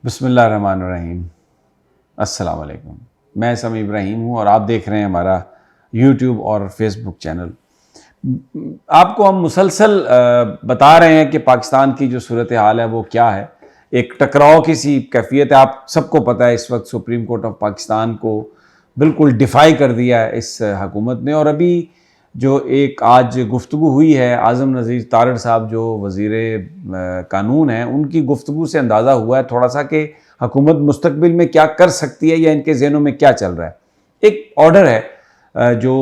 बिस्मिल्लाहिर्रहमानिर्रहीम। अस्सलाम वालेकुम। मैं समी इब्राहिम हूँ और आप देख रहे हैं हमारा यूट्यूब और फेसबुक चैनल। आपको हम मुसलसल बता रहे हैं कि पाकिस्तान की जो सूरत हाल है वो क्या है। एक टकराव की सी कैफियत है। आप सबको पता है इस वक्त सुप्रीम कोर्ट ऑफ पाकिस्तान को बिल्कुल डिफ़ाई कर दिया है इस हुकूमत ने। और अभी जो एक आज गुफ्तगू हुई है आज़म नज़ीर तारड़ साहब जो वज़ीर कानून हैं, उनकी गुफ्तगू से अंदाज़ा हुआ है थोड़ा सा कि हुकूमत मुस्तकबिल में क्या कर सकती है या इनके ज़हनों में क्या चल रहा है। एक ऑर्डर है जो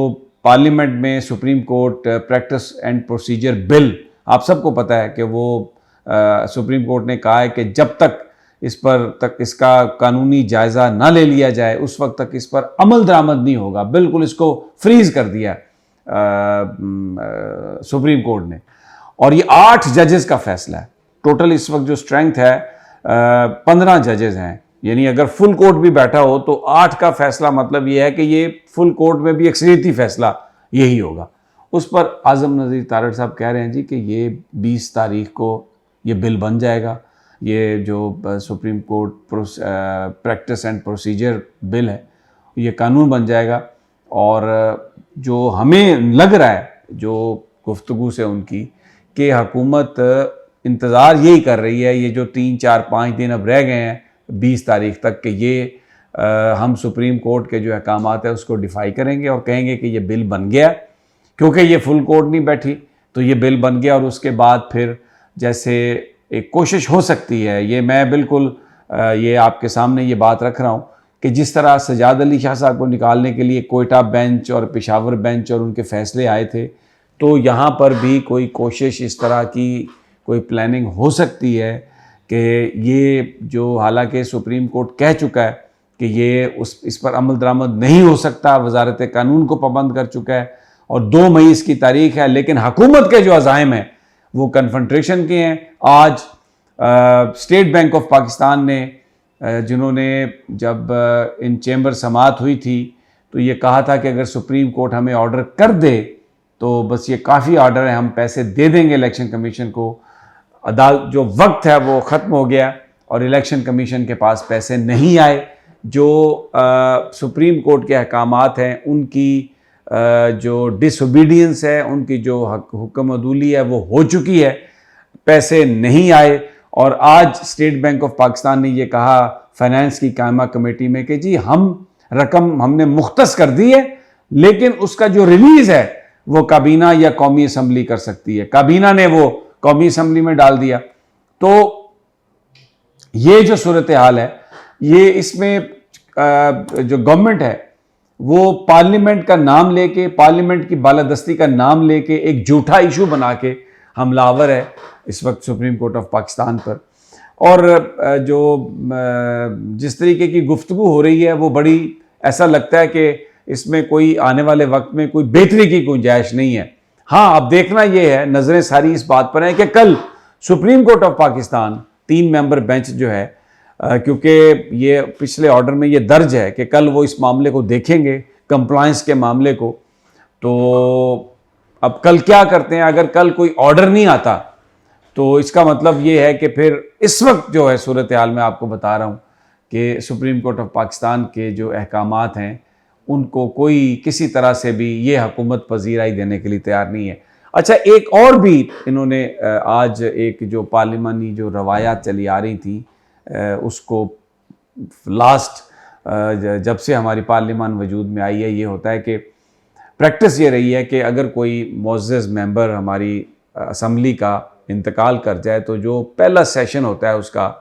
पार्लियामेंट में supreme court practice and procedure bill, आप सबको पता है कि वो सुप्रीम कोर्ट ने कहा है कि जब तक इस पर तक इसका कानूनी जायज़ा ना ले लिया जाए उस वक्त तक इस पर अमल दरामद नहीं होगा। बिल्कुल इसको फ्रीज कर दिया सुप्रीम कोर्ट ने। और ये 8 जजेस का फैसला है। टोटल इस वक्त जो स्ट्रेंथ है 15 जजेस हैं, यानी अगर फुल कोर्ट भी बैठा हो तो 8 का फैसला, मतलब ये है कि ये फुल कोर्ट में भी अक्सरियती फैसला यही होगा। उस पर आज़म नज़ीर तारड़ साहब कह रहे हैं जी कि ये 20 तारीख को ये बिल बन जाएगा। ये जो supreme court practice and procedure bill है ये कानून बन जाएगा। और जो हमें लग रहा है जो गुफ्तगू से उनकी कि हुकूमत इंतज़ार यही कर रही है, ये जो 3, 4, 5 दिन अब रह गए हैं 20 तारीख तक कि ये हम सुप्रीम कोर्ट के जो अहकामात है उसको डिफ़ाई करेंगे और कहेंगे कि ये बिल बन गया। क्योंकि ये फुल कोर्ट नहीं बैठी तो ये बिल बन गया। और उसके बाद फिर जैसे एक कोशिश हो सकती है, ये मैं बिल्कुल ये आपके सामने ये बात रख रहा हूँ कि जिस तरह सजाद अली शाह साहब को निकालने के लिए कोयटा बेंच और पेशावर बेंच और उनके फैसले आए थे, तो यहाँ पर भी कोई कोशिश इस तरह की कोई प्लानिंग हो सकती है कि ये जो, हालांकि सुप्रीम कोर्ट कह चुका है कि ये इस पर अमल दरामद नहीं हो सकता, वजारत कानून को पाबंद कर चुका है और 2 मई इसकी तारीख है, लेकिन हुकूमत के जो अज़ाइम हैं वो कन्फ्रंट्रेशन के हैं। आज स्टेट बैंक ऑफ पाकिस्तान ने जिन्होंने जब इन चैम्बर समाअत हुई थी तो ये कहा था कि अगर सुप्रीम कोर्ट हमें ऑर्डर कर दे तो बस ये काफ़ी ऑर्डर है, हम पैसे दे देंगे इलेक्शन कमीशन को। अदालत जो वक्त है वो ख़त्म हो गया और इलेक्शन कमीशन के पास पैसे नहीं आए। जो सुप्रीम कोर्ट के अहकामात हैं उनकी जो डिसओबीडियंस है, उनकी जो हुक्म अदूली है वो हो चुकी है, पैसे नहीं आए। और आज स्टेट बैंक ऑफ पाकिस्तान ने ये कहा फाइनेंस की कायमा कमेटी में कि जी हम रकम हमने मुख्तस कर दी है, लेकिन उसका जो रिलीज़ है वो काबीना या कौमी असम्बली कर सकती है। काबीना ने वो कौमी असम्बली में डाल दिया। तो ये जो सूरत हाल है, ये इसमें जो गवर्नमेंट है वो पार्लियामेंट का नाम लेके, पार्लियामेंट की बालादस्ती का नाम लेके एक झूठा इशू बना के हमलावर है इस वक्त सुप्रीम कोर्ट ऑफ पाकिस्तान पर। और जो जिस तरीके की गुफ्तगू हो रही है वो बड़ी, ऐसा लगता है कि इसमें कोई आने वाले वक्त में कोई बेहतरी की गुंजाइश नहीं है। हाँ, अब देखना ये है, नज़रें सारी इस बात पर हैं कि कल supreme court of Pakistan 3 member bench जो है, क्योंकि ये पिछले ऑर्डर में ये दर्ज है कि कल वो इस मामले को देखेंगे, कंप्लायंस के मामले को। तो अब कल क्या करते हैं, अगर कल कोई ऑर्डर नहीं आता तो इसका मतलब ये है कि फिर इस वक्त जो है सूरत हाल में आपको बता रहा हूँ कि सुप्रीम कोर्ट ऑफ पाकिस्तान के जो अहकामात हैं उनको कोई किसी तरह से भी ये हुकूमत पजीराई देने के लिए तैयार नहीं है। अच्छा, एक और भी इन्होंने आज एक जो पार्लिमानी जो रवायात चली आ रही थी उसको लास्ट जब से हमारी पार्लिमान वजूद में आई है, ये होता है कि प्रैक्टिस ये रही है कि अगर कोई मुअज़्ज़ज़ मेंबर हमारी असम्बली का इंतकाल कर जाए तो जो पहला सेशन होता है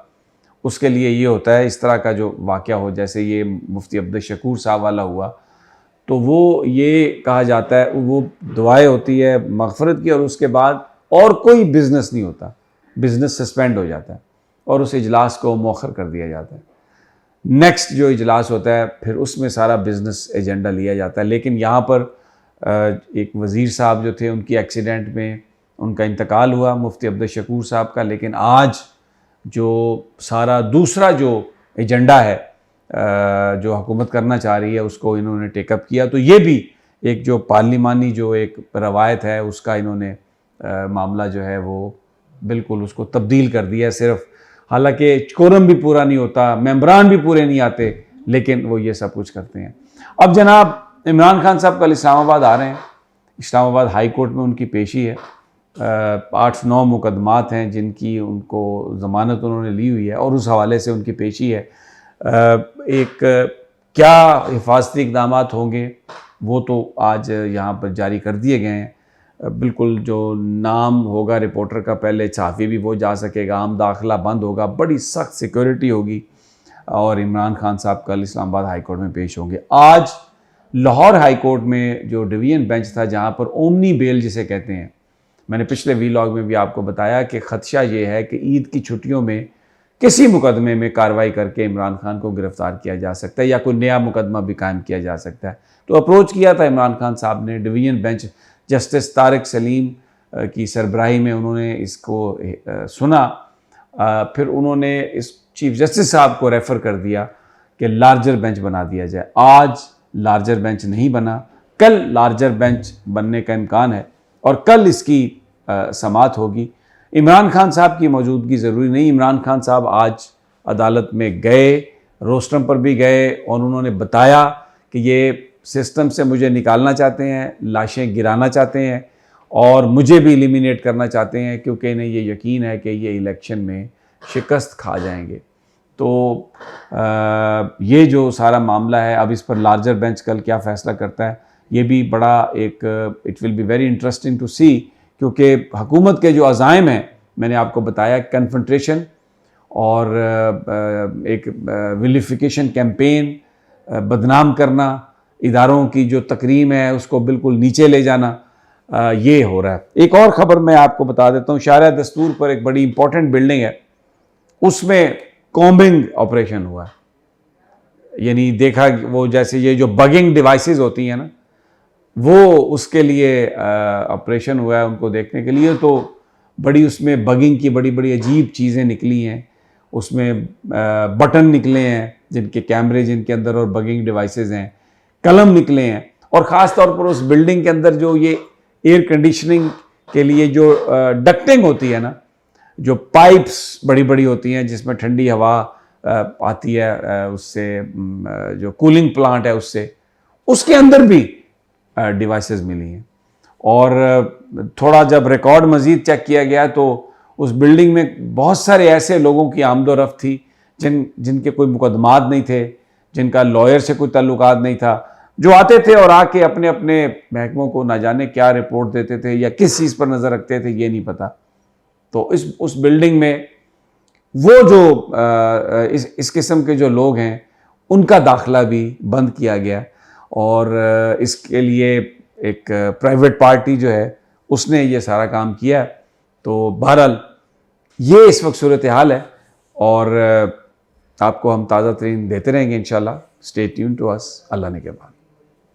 उसके लिए ये होता है, इस तरह का जो वाक़या हो, जैसे ये मुफ्ती अब्दुल शकूर साहब वाला हुआ, तो वो ये कहा जाता है, वो दुआएं होती है मग़फ़रत की और उसके बाद और कोई बिज़नेस नहीं होता, बिज़नेस सस्पेंड हो जाता है और उस इजलास को मौखर कर दिया जाता है। नेक्स्ट जो इजलास होता है फिर उसमें सारा बिज़नेस एजेंडा लिया जाता है। लेकिन यहाँ पर एक वज़ीर साहब जो थे उनकी एक्सीडेंट में उनका इंतकाल हुआ, मुफ्ती अब्दुल शकूर साहब का। लेकिन आज जो सारा दूसरा जो एजेंडा है जो हुकूमत करना चाह रही है उसको इन्होंने टेकअप किया। तो ये भी एक जो पार्लिमानी जो एक रवायत है उसका इन्होंने मामला जो है वो बिल्कुल उसको तब्दील कर दिया है। सिर्फ हालांकि कोरम भी पूरा नहीं होता, मेंबरान भी पूरे नहीं आते, लेकिन वो ये सब कुछ करते हैं। अब जनाब इमरान खान साहब कल इस्लामाबाद आ रहे हैं। इस्लामाबाद हाई कोर्ट में उनकी पेशी है। 8-9 मुकदमात हैं जिनकी उनको ज़मानत उन्होंने ली हुई है और उस हवाले से उनकी पेशी है। एक क्या हिफाजती इक़दाम होंगे वो तो आज यहाँ पर जारी कर दिए गए हैं। बिल्कुल जो नाम होगा रिपोर्टर का, पहले सहाफ़ी भी वो जा सकेगा, आम दाखिला बंद होगा, बड़ी सख्त सिक्योरिटी होगी और इमरान खान साहब कल इस्लामाबाद हाई कोर्ट में पेश होंगे। आज लाहौर हाई कोर्ट में जो डिवीज़न बेंच था, जहाँ पर ओमनी बेल जिसे कहते हैं, मैंने पिछले वीलॉग में भी आपको बताया कि ख़दशा ये है कि ईद की छुट्टियों में किसी मुकदमे में कार्रवाई करके इमरान खान को गिरफ़्तार किया जा सकता है या कोई नया मुकदमा भी कायम किया जा सकता है। तो अप्रोच किया था इमरान खान साहब ने, division bench justice Tariq Salim की सरबराही में उन्होंने इसको सुना। फिर उन्होंने इस चीफ जस्टिस साहब को रेफ़र कर दिया कि लार्जर बेंच बना दिया जाए। आज लार्जर बेंच नहीं बना, कल लार्जर बेंच बनने का इम्कान है और कल इसकी समाअत होगी। इमरान खान साहब की मौजूदगी ज़रूरी नहीं। इमरान खान साहब आज अदालत में गए, रोस्टरम पर भी गए और उन्होंने बताया कि ये सिस्टम से मुझे निकालना चाहते हैं, लाशें गिराना चाहते हैं और मुझे भी एलिमिनेट करना चाहते हैं, क्योंकि इन्हें ये यकीन है कि ये इलेक्शन में शिकस्त खा जाएंगे। तो ये जो सारा मामला है, अब इस पर लार्जर बेंच कल क्या फ़ैसला करता है, ये भी बड़ा एक it will be very interesting to see, क्योंकि हुकूमत के जो अज़ाइम हैं, मैंने आपको बताया, कन्फ्रंट्रेशन और एक विलिफिकेशन कैंपेन, बदनाम करना, इदारों की जो तकरीम है उसको बिल्कुल नीचे ले जाना, ये हो रहा है। एक और ख़बर मैं आपको बता देता हूँ, शारा दस्तूर पर एक बड़ी इंपॉर्टेंट बिल्डिंग है, उसमें कॉम्बिंग ऑपरेशन हुआ है। यानी देखा वो जैसे ये जो बगिंग डिवाइसेस होती हैं ना, वो उसके लिए ऑपरेशन हुआ है उनको देखने के लिए। तो बड़ी उसमें बगिंग की बड़ी बड़ी अजीब चीज़ें निकली हैं, उसमें बटन निकले हैं जिनके कैमरे जिनके अंदर और बगिंग डिवाइसेस हैं, कलम निकले हैं और ख़ास तौर पर उस बिल्डिंग के अंदर जो ये एयर कंडीशनिंग के लिए जो डक्टिंग होती है ना, जो पाइप्स बड़ी बड़ी होती हैं जिसमें ठंडी हवा आती है, उससे जो कूलिंग प्लांट है उसके अंदर भी डिवाइसेस मिली हैं। और थोड़ा जब रिकॉर्ड मज़ीद चेक किया गया तो उस बिल्डिंग में बहुत सारे ऐसे लोगों की आमदोरफ्त थी जिनके कोई मुकदमात नहीं थे, जिनका लॉयर से कोई ताल्लुकात नहीं था, जो आते थे और आके अपने अपने महकमों को ना जाने क्या रिपोर्ट देते थे या किस चीज़ पर नज़र रखते थे, ये नहीं पता। तो उस बिल्डिंग में वो जो इस किस्म के जो लोग हैं उनका दाखिला भी बंद किया गया और इसके लिए एक प्राइवेट पार्टी जो है उसने ये सारा काम किया। तो बहरहाल ये इस वक्त सूरत हाल है और आपको हम ताज़ा तरीन देते रहेंगे इंशाल्लाह। Stay tune to us. अल्लाह ने के बाद।